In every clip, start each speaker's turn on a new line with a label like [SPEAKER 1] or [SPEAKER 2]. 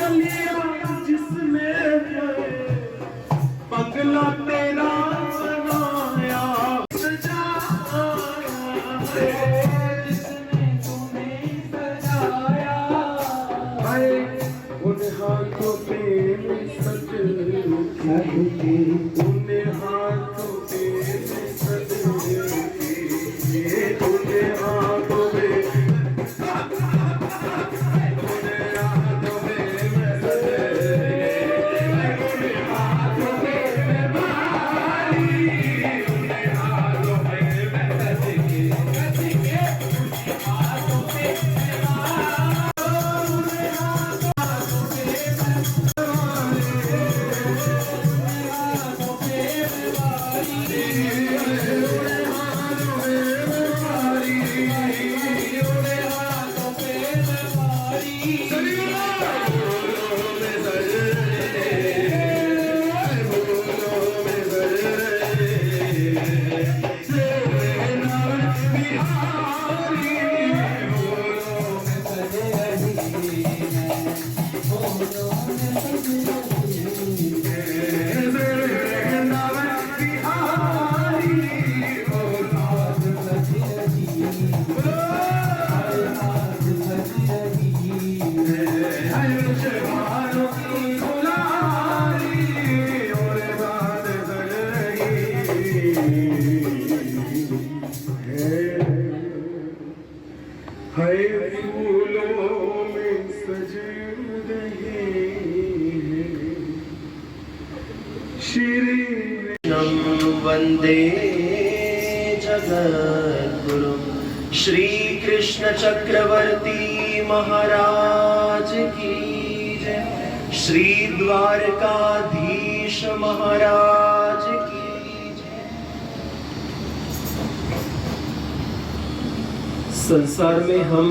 [SPEAKER 1] कलिया जिसमें पगला तेरा बनाया सजाया जिसने तुम्हें सजाया हाय उन हाथों पे सज उन हाथों पे सज उन हाथों पे फूलों में सज रहे श्री
[SPEAKER 2] वंदे जगद्गुरु श्री कृष्ण चक्रवर्ती महाराज की जय। श्री द्वारकाधीश महाराज की जय। संसार में हम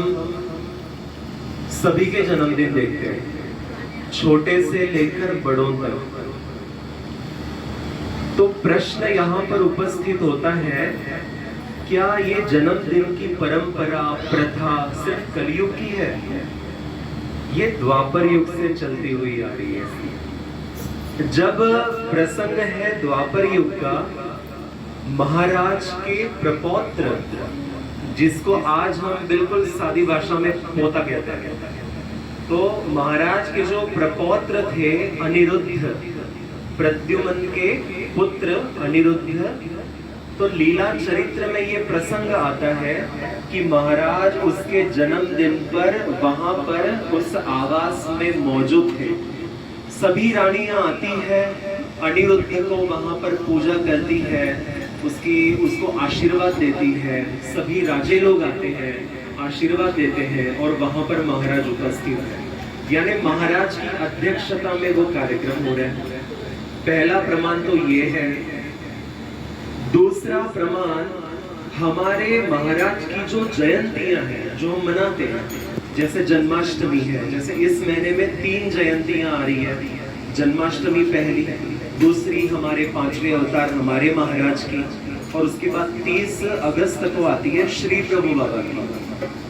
[SPEAKER 2] सभी के जन्मदिन देखते हैं, छोटे से लेकर बड़ों तक। तो प्रश्न यहाँ पर उपस्थित होता है, क्या ये जन्मदिन की परंपरा प्रथा सिर्फ कलयुग की है? ये द्वापर युग से चलती हुई आ रही है। जब प्रसंग है द्वापर युग का, महाराज के प्रपौत्र, जिसको आज हम बिल्कुल सादी भाषा में पोता कहते हैं, तो महाराज के जो प्रपौत्र थे अनिरुद्ध, प्रद्युम्न के पुत्र अनिरुद्ध, तो लीला चरित्र में ये प्रसंग आता है कि महाराज उसके जन्मदिन पर वहां पर उस आवास में मौजूद थे। सभी रानियां आती है, अनिरुद्ध को वहां पर पूजा करती है, उसको आशीर्वाद देती है। सभी राजे लोग आते हैं, आशीर्वाद देते हैं और वहां पर महाराज उपस्थित है। यानी महाराज की अध्यक्षता में वो कार्यक्रम हो रहा है। पहला प्रमाण तो ये है। दूसरा प्रमाण, हमारे महाराज की जो जयंतियां हैं जो हम मनाते हैं, जैसे जन्माष्टमी है, जैसे इस महीने में 3 जयंतियां आ रही है। जन्माष्टमी पहली, दूसरी हमारे 5वें अवतार हमारे महाराज की, और उसके बाद 30 अगस्त को आती है श्री प्रभु बाबा की।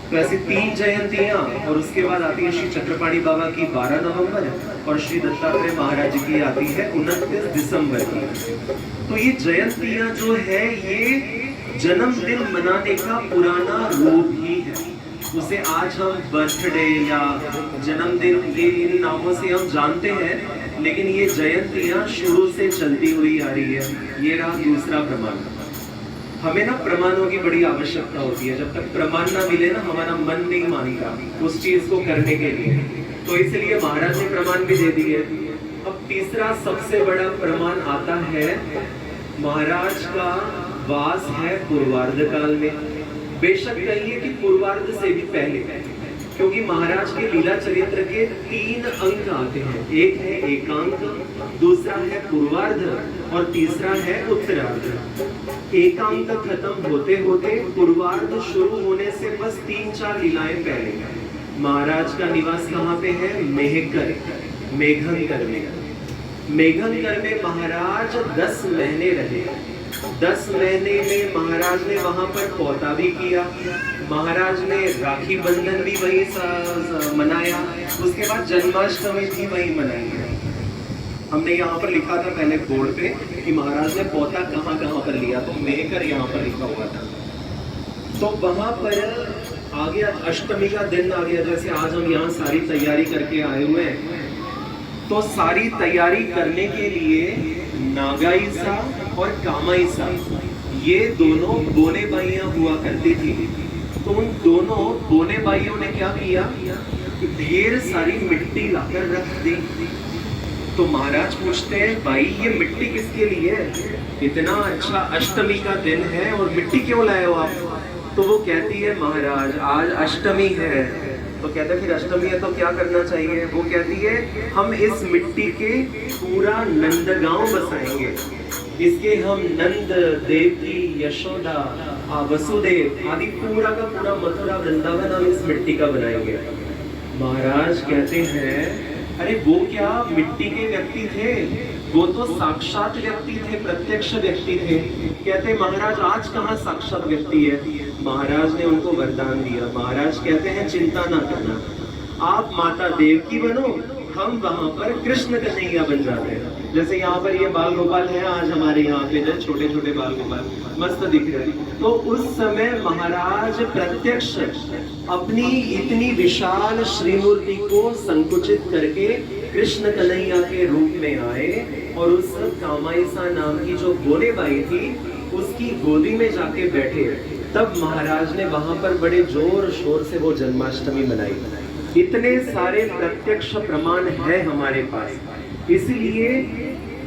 [SPEAKER 2] तो ऐसी 3 जयंतियां, और उसके बाद आती है श्री चक्रपाणी बाबा की 12 नवंबर, और श्री दत्तात्रेय महाराज की आती है 29 दिसंबर की। तो ये जयंतियां जो है, ये जन्मदिन मनाने का पुराना रूप ही है। उसे आज हम बर्थडे या जन्मदिन, ये इन नामों से हम जानते हैं, लेकिन ये जयंतियां शुरू से चलती हुई आ रही है। ये रहा दूसरा प्रमाण। हमें ना प्रमाणों की बड़ी आवश्यकता होती है। जब तक प्रमाण ना मिले ना, हमारा मन नहीं मानेगा उस चीज को करने के लिए। तो इसलिए महाराज ने प्रमाण भी दे दिए। अब तीसरा सबसे बड़ा प्रमाण आता है, महाराज का वास है पूर्वार्ध काल में। बेशक कहिए कि पूर्वार्ध से भी पहले, क्योंकि महाराज के लीला चरित्र के 3 अंक आते हैं। एक है एकांक, दूसरा है पूर्वार्ध और तीसरा है उत्तरार्ध। एकांक खत्म होते होते पूर्वार्ध शुरू होने से बस 3-4 लीलाएं पहले। महाराज का निवास कहाँ पे है? मेहकर, मेघनकर में। मेघनकर में महाराज 10 महीने रहे। 10 महीने में महाराज ने वहां पर पौता भी किया, महाराज ने राखी बंधन भी वही मनाया, उसके बाद जन्माष्टमी भी वही मनाई है। हमने यहाँ पर लिखा था पहले बोर्ड पे कि महाराज ने पौता कहाँ कहाँ पर लिया, तो मेहकर यहाँ पर लिखा हुआ था। तो वहां पर आ गया अष्टमी का दिन आ गया, जैसे आज हम यहाँ सारी तैयारी करके आए हुए हैं। तो सारी तैयारी करने के लिए नागाईसा और कामाईसा ये दोनों बोने बाइयां हुआ करती थी। तो उन दोनों बोने बाइयों ने क्या किया, ढेर सारी मिट्टी लाकर रख दी। तो महाराज पूछते हैं, भाई ये मिट्टी किसके लिए है? इतना अच्छा अष्टमी का दिन है और मिट्टी क्यों लाए हो आप? तो वो कहती है, महाराज आज अष्टमी है। तो कहते फिर अष्टमी है तो क्या करना चाहिए? वो कहती है, हम इस मिट्टी के पूरा नंदगांव बसाएंगे, इसके हम नंद, देवकी, यशोदा, वसुदेव आदि पूरा का पूरा मथुरा वृंदावन हम इस मिट्टी का बनाएंगे। महाराज कहते हैं, अरे वो क्या मिट्टी के व्यक्ति थे, वो तो साक्षात व्यक्ति थे, प्रत्यक्ष व्यक्ति थे। कहते महाराज आज कहाँ साक्षात व्यक्ति है? महाराज ने उनको वरदान दिया। महाराज कहते हैं, चिंता ना करना, आप माता देवकी बनो, हम वहां पर कृष्ण कन्हैया बन जाते हैं। जैसे यहाँ पर ये बाल गोपाल है आज हमारे यहाँ पे, जो छोटे छोटे बाल गोपाल मस्त दिख रहे हैं। तो उस समय महाराज प्रत्यक्ष अपनी इतनी विशाल श्रीमूर्ति को संकुचित करके कृष्ण कन्हैया के रूप में आए और उस कामाईसा नाम की जो बोने बाई थी उसकी गोदी में जाके बैठे। तब महाराज ने वहां पर बड़े जोर शोर से वो जन्माष्टमी मनाई। इतने सारे प्रत्यक्ष प्रमाण है हमारे पास। इसलिए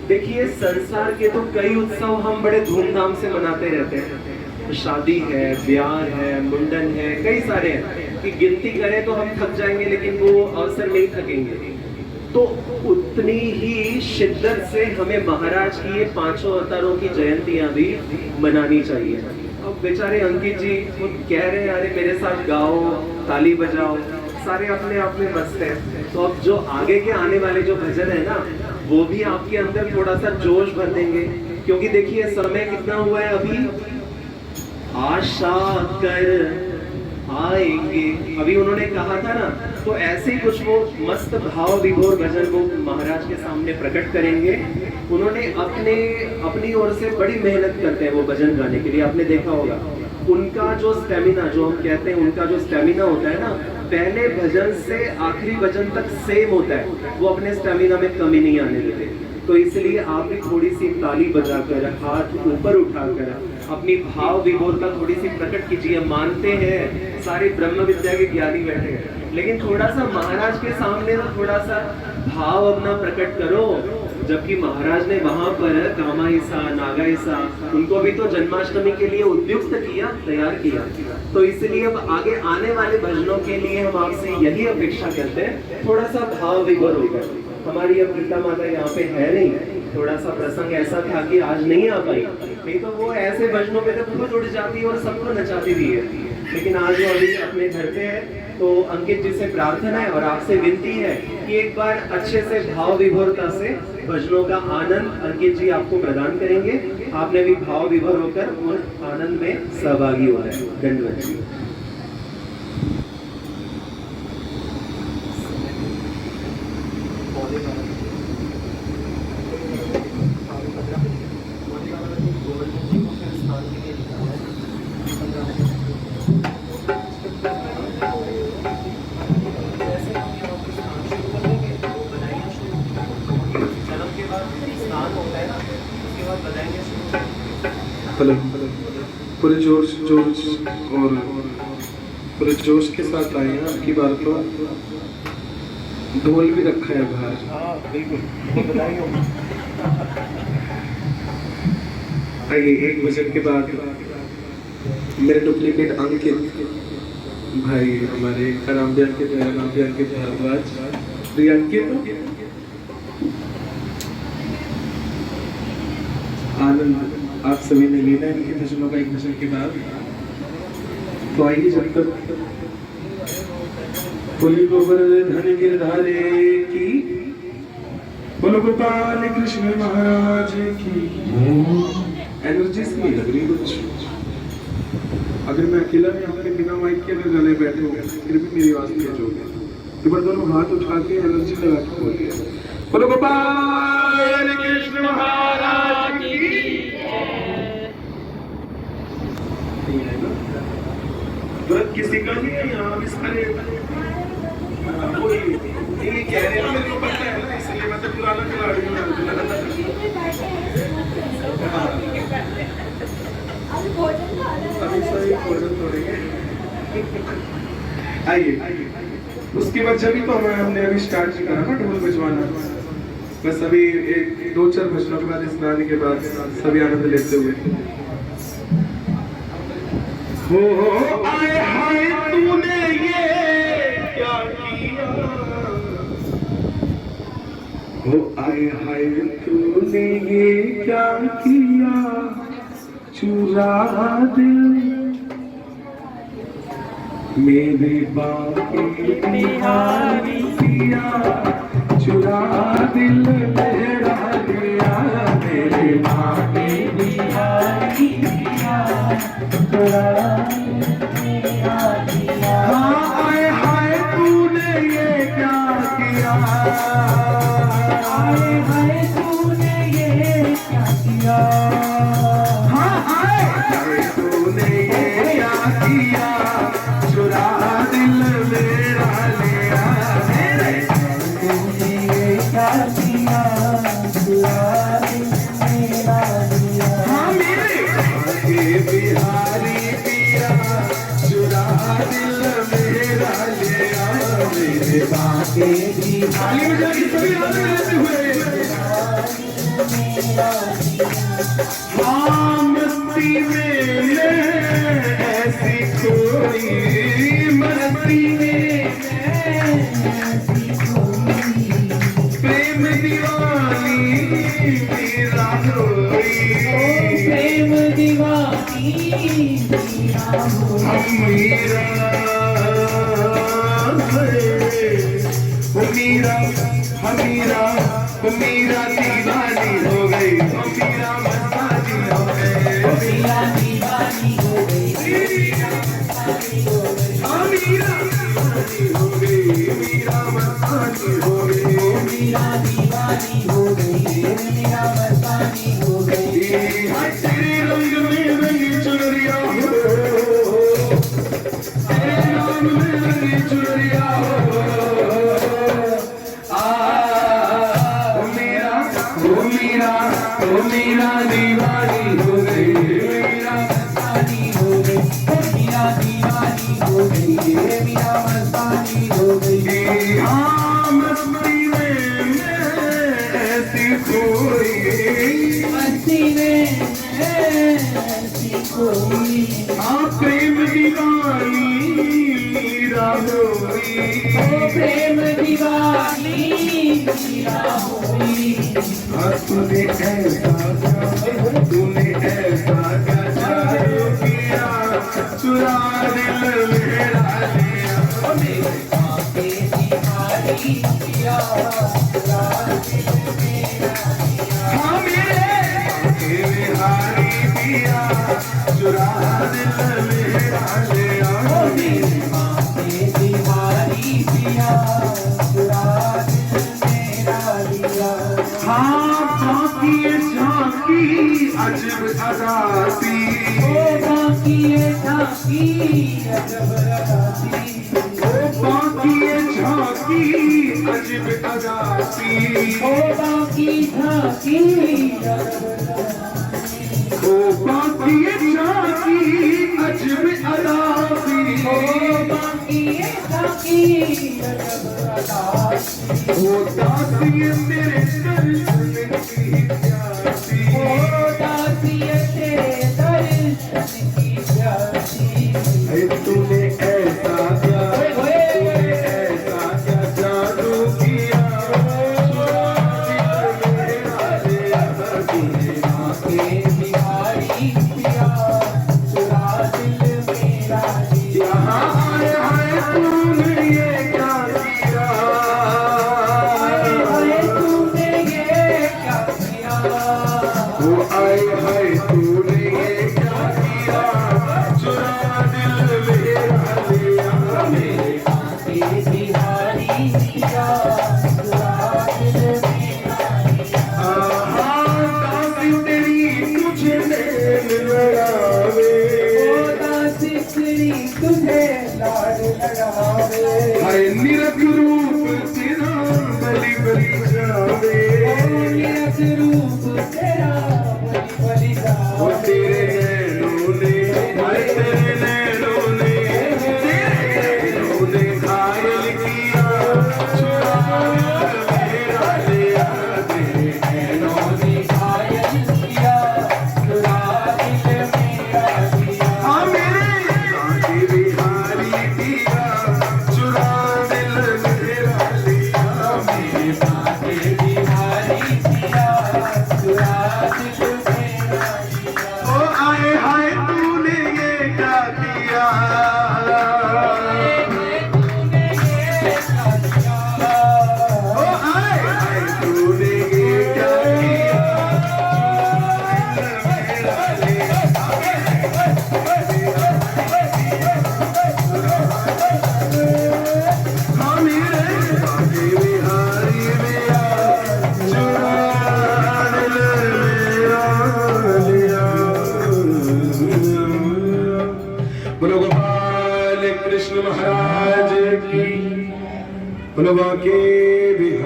[SPEAKER 2] देखिए, संसार के तो कई उत्सव हम बड़े धूमधाम से मनाते रहते हैं, शादी है, ब्याह है, मुंडन है, कई सारे हैं कि गिनती करें तो हम थक जाएंगे, लेकिन वो अवसर नहीं थकेंगे। तो उतनी ही शिद्दत से हमें महाराज की ये 5 अवतारों की जयंतियां भी मनानी चाहिए। अब बेचारे अंकित जी वो कह रहे हैं, अरे मेरे साथ गाओ, ताली बजाओ, सारे अपने आप में मस्त हैं। तो अब जो आगे के आने वाले जो भजन है ना, वो भी आपके अंदर थोड़ा सा जोश भर देंगे। क्योंकि देखिए समय कितना हुआ है अभी, आशा कर आएंगे, अभी उन्होंने कहा था ना। तो ऐसे ही कुछ वो मस्त भाव विभोर भजन वो महाराज के सामने प्रकट करेंगे। उन्होंने अपनी ओर से बड़ी मेहनत करते हैं वो भजन गाने के लिए, आपने देखा होगा। उनका जो स्टेमिना, जो हम कहते हैं उनका जो स्टेमिना होता है ना, पहले भजन से आखिरी भजन तक सेम होता है, वो अपने स्टेमिना में कमी नहीं आने देते। तो इसलिए आप भी थोड़ी सी ताली बजाकर, हाथ ऊपर उठाकर अपनी भाव विभोरता थोड़ी सी प्रकट कीजिए। मानते हैं सारे ब्रह्म विद्या के ज्ञानी बैठे हैं, लेकिन थोड़ा सा महाराज के सामने ना थोड़ा सा भाव अपना प्रकट करो। जबकि महाराज ने वहां पर कामाईसा, नागाईसा, उनको भी तो जन्माष्टमी के लिए उद्युक्त किया, तैयार किया। तो इसलिए अब आगे आने वाले भजनों के लिए हम आपसे यही अपेक्षा करते हैं, थोड़ा सा भाव विभोर होकर। हमारी अब गीता माता यहाँ पे है नहीं, थोड़ा सा प्रसंग ऐसा था कि आज नहीं आ पाई, नहीं तो वो ऐसे भजनों पे तो खुद उड़ जाती और सबको नचाती भी है। लेकिन आज वो अभी अपने घर पे है। तो अंकित जी से प्रार्थना है और आपसे विनती है कि एक बार अच्छे से भाव विभोरता से भजनों का आनंद अंकित जी आपको प्रदान करेंगे। आपने भी भाव विभोर होकर उन आनंद में सहभागी होना है। धन्यवाद जी।
[SPEAKER 1] पूरे जोश और पूरे जोश के साथ आए हैं। आपकी बार तो ढोल भी रखा है बाहर। आइए, 1 बजे के बाद मेरे डुप्लीकेट अंकित भाई, हमारे रामबियान के भारद्वाज प्रियंकित आनंद आप सभी ने लेना है इनके भजनों का 1 भजन के बाद। तो आइए, जब तक बोली गोवर्धन गिरधारे की, बोलो गोपाल कृष्ण महाराज की। एनर्जी से नहीं लग रही कुछ। अगर मैं अकेला में आपके बिना माइक के अगर गाने बैठे हो फिर भी मेरी आवाज तेज होगी। एक बार दोनों हाथ उठा के एनर्जी लगा के बोलिए, बोलो गोपाल कृष्ण महाराज की व्रत किसी का नहीं है यहाँ भी सारे कोई नहीं कह रहे हैं, मेरे को पता है ना, इसलिए मैं तो पुराना खिलाड़ी हूँ। अभी सही भोजन तोड़ेंगे। आइए, उसके बाद जब तो हमने अभी स्टार्ट करा ना ढोल बजवाना, बस अभी एक 2-4 भजनों के बाद स्नान के बाद सभी आनंद लेते हुए हो आए हाय तूने ये क्या किया, हो आए हाय तूने ये क्या किया, चुरा दिल मेरे बाकी बिहारी किया, चुरा दिल मेरा गया, मेरे बाकी बिहारी किया, चुरा हाय हाय तूने ये क्या किया, हाय हाय तूने ये क्या किया, हाँ हाय तूने ये क्या किया, चुरा दिल मेरा लिया, मेरे तूने ये क्या किया, चुरा दिल मेरा लिया, हाँ मेरे बिहारी पिया, चुरा दिल मेरा लिया, मेरे बाके बिहारी सभी रहते हुए हाँ मस्ती में ऐसी कोई मस्ती में प्रेम दीवानी मेरा कोई, प्रेम दीवानी मेरा मीरा हमीरा मीरा दीवानी हो गई, मीरा मस्तानी हो गई, मीरा दीवानी हो गई, मीरा दीवानी हो गई, मीरा मस्तानी हो गई, मीरा दीवानी हो गई, मीरा मस्तानी हो गई, तेरे रंग में रंग चुनरिया हो, तेरे नाम में रंग चुनरिया हो, मीरा दीवानी हो गई, मीरा मस्तानी हो गई, मीरा दीवानी हो गई, मीरा मस्तानी हो गई, हाँ मस्ती में ऐसी कोई, मस्ती में ऐसी कोई, हाँ प्रेम दीवानी मीरा होई, प्रेम दीवानी मीरा होई, तूने ऐसा जादू किया, चुरा दिल मेरा लिया, मेरे बाके बिहारी किया, चुरा दिल मेरा लिया, हाँ मेरे बाके बिहारी किया, चुरा दिल मेरा लिया, मेरे बाके बिहारी किया, चुरा दिल मेरा लिया, हाँ बाकी झांकी अजब अदासी, ओ बाकी झांकी अजब अदासी, ओ बाकी झांकी अजब अदासी, ओ बाकी झांकी अजब अदासी, ओ बाकी झांकी अजब अदासी, ओ बाकी झांकी अजब अदासी, ओ दासी मेरे दर्शन की प्यासी, ओ दासी तेरे दर्शन की प्यासी, तूने ऐसा क्या, तूने ऐसा क्या जादू किया, तूने बाके बिहारी किया, चुरा दिल मेरा लिया, हाय हाय तूने ये क्या किया, हाय तूने ये क्या किया,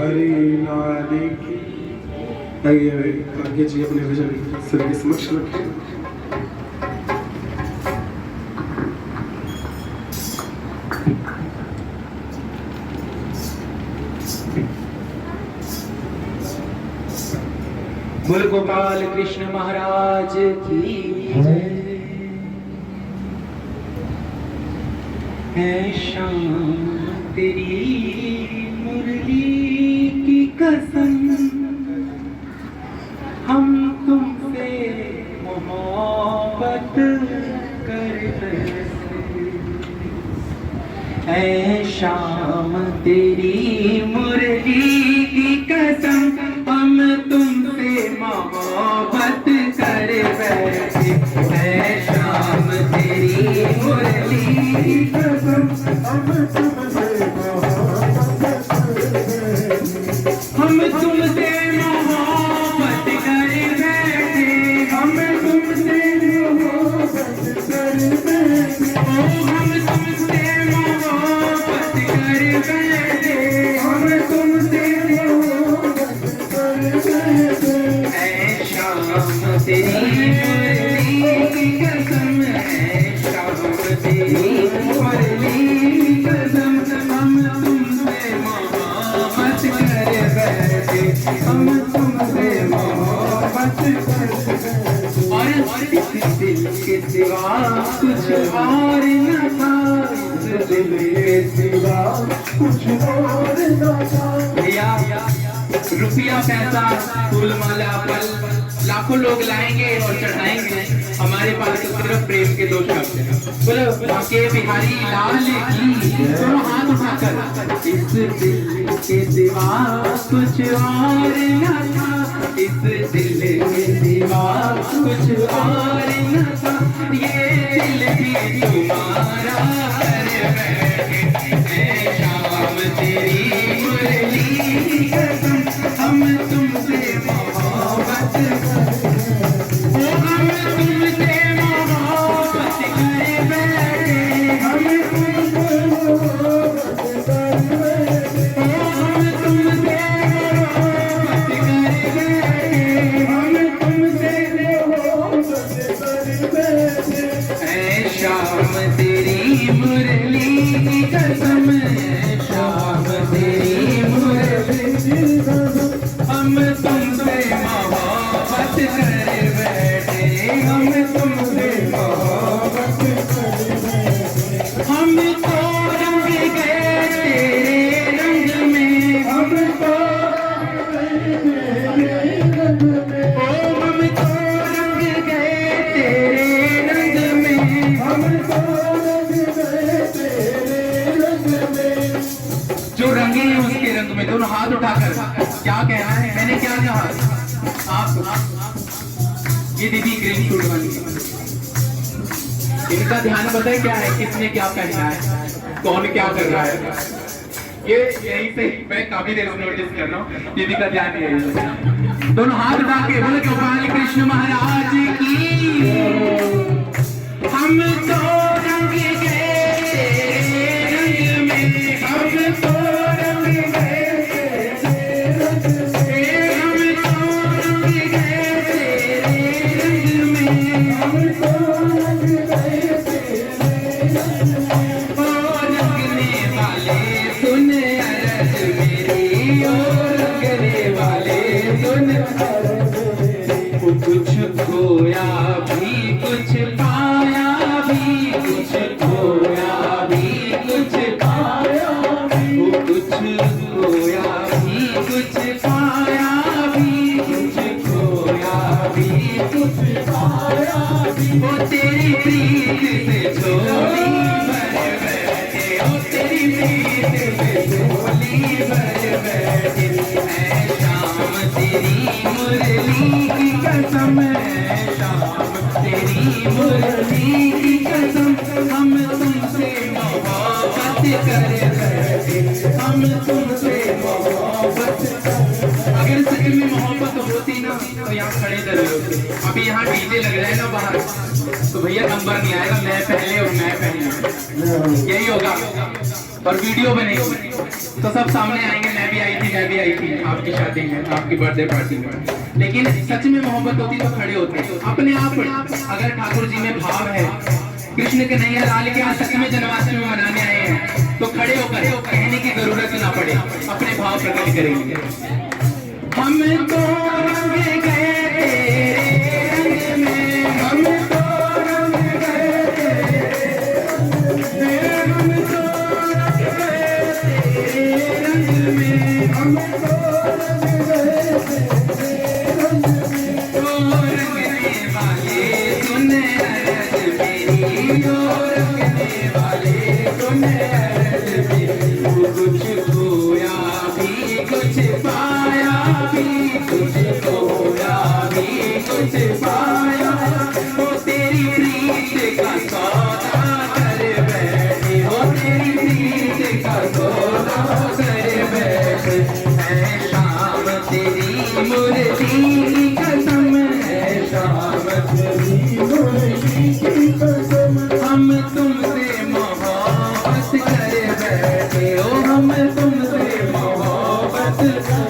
[SPEAKER 1] हरि लाल की। आइए आगे जी अपने भजन सर के समक्ष रखें।
[SPEAKER 3] बोल गोपाल कृष्ण महाराज की जय। है शाम तेरी मुरली की कसम, हम तुमसे मोहब्बत करते है। शाम तेरी मुरली की कसम, हम तुमसे मोहब्बत कर बैठे है। शाम तेरी मुरली की कसम, हम तुमसे मोहब्बत कर बैठे। हम तुमसे मोहब्बत कर बैठे, हम तुमसे मोहब्बत कर बैठे। हम तुमसे मोहब्बत कर बैठे, हम तुमसे मोहब्बत कर बैठे। ऐ शाम तेरी मुरली की कसम, है शाम तेरी मुरली की कसम, हम तुमसे मोहब्बत कर बैठे, हम तुमसे मोहब्बत कर बैठे। और इस दिल के सिवा कुछ और न था, इस दिल के सिवा कुछ और न था। भैया रुपया पैसा फूल माला फल लाखों लोग लाएंगे और चढ़ाएंगे, हमारे पास तो सिर्फ प्रेम के 2 शब्द हैं। बोलो बांके बिहारी लाल की, दोनों हाथ उठाकर। इस दिल के सिवा कुछ और न था, इस दिल के सिवा कुछ और न था। ये दिल भी तुम्हारा कर बैठे है। शाम तेरी मुरली की कसम, हम तुमसे मोहब्बत हम तुमसे मोहब्बत कर बैठे, हम तुमसे मोहब्बत कर बैठे। हम तुमसे मोहब्बत कर बैठे, हम तुमसे मोहब्बत कर बैठे। ऐ शाम तेरी मुरली की कसम, है शाम तेरी मुरली की कसम, हम तुमसे मोहब्बत कर बैठे, हम तुमसे मोहब्बत कर बैठे। हम तो रंग गए तेरे रंग में, हम तो तेरे रंग में। ओ हम तो रंग गए तेरे रंग में, हम तो रंग गए तेरे रंग में। जो रंगे हैं उसके रंग में, दोनों हाथ उठाकर क्या कहना है, मैंने क्या कहा। आप ये दीदी ग्रीन शूट वाली, इनका ध्यान पता है क्या है, किसने क्या पहना है, कौन क्या कर रहा है। ये यहीं से मैं काफी देर से नोटिस कर रहा हूँ, दीदी का ध्यान यही है। दोनों हाथ उठा के बोले गोपाल कृष्ण महाराज की। हम तो रंग गए तेरे रंग में, हम तो रंग गए तेरे रंग में। हम तो रंग गए तेरे रंग में, हम तो रंग गए तेरे रंग में। ओ रंगने वाले सुन अरज मेरी, ओ रंगने वाले सुन अरज मेरी। कुछ खोया भी कुछ पाया भी, कुछ खोया भी कुछ पाया भी। कुछ खोया भी कुछ पाया भी, कुछ खोया भी कुछ पाया भी। वो तेरी प्रीत से झोली भर बैठे, ओ तेरी प्रीत से झोली भर बैठे। ऐ शाम तेरी मुरली की कसम, है शाम तेरी मुरली की कसम, हम तुमसे मोहब्बत कर बैठे, हम तुमसे मोहब्बत। अगर सच में मोहब्बत होती ना तो यहाँ खड़े कर होते। अभी यहाँ डीजे लग रहा है ना बाहर, तो तो भैया नंबर नहीं आएगा, मैं पहले और मैं पहले, यही होगा। और वीडियो बनेगी तो सब सामने आएंगे, मैं भी आई थी आपकी शादी में, आपकी बर्थडे पार्टी में। लेकिन सच में मोहब्बत होती तो खड़े होते अपने आप। अगर ठाकुर जी में भाव है, कृष्ण के नैया लाल के यहाँ सच में जन्माष्टमी मनाने आए हैं, तो खड़े होकर कहने की जरूरत ना पड़े, अपने भाव प्रकट करेंगे। हम तो रंग गए तेरे रंग में, हम तो रंग गए तेरे हम तो रंग गए तेरे रंग में, हम तो रंग गए तेरे रंग में। ओ रंगने वाले सुन अर्ज मेरी, ओ रंगने वाले सुन अर्ज मेरी। कुछ खोया भी कुछ पाया भी, कुछ खोया भी कुछ पाया, वो तेरी प्रीत का सौदा कर बैठे, वो तेरी प्रीत का सौदा कर बैठे। है शाम तेरी मूर्ति की कसम, है शाम तेरी मूर्ति की कसम, हम तुमसे मोहब्बत कर बैठे, ओ हम तुमसे मोहब्बत कर।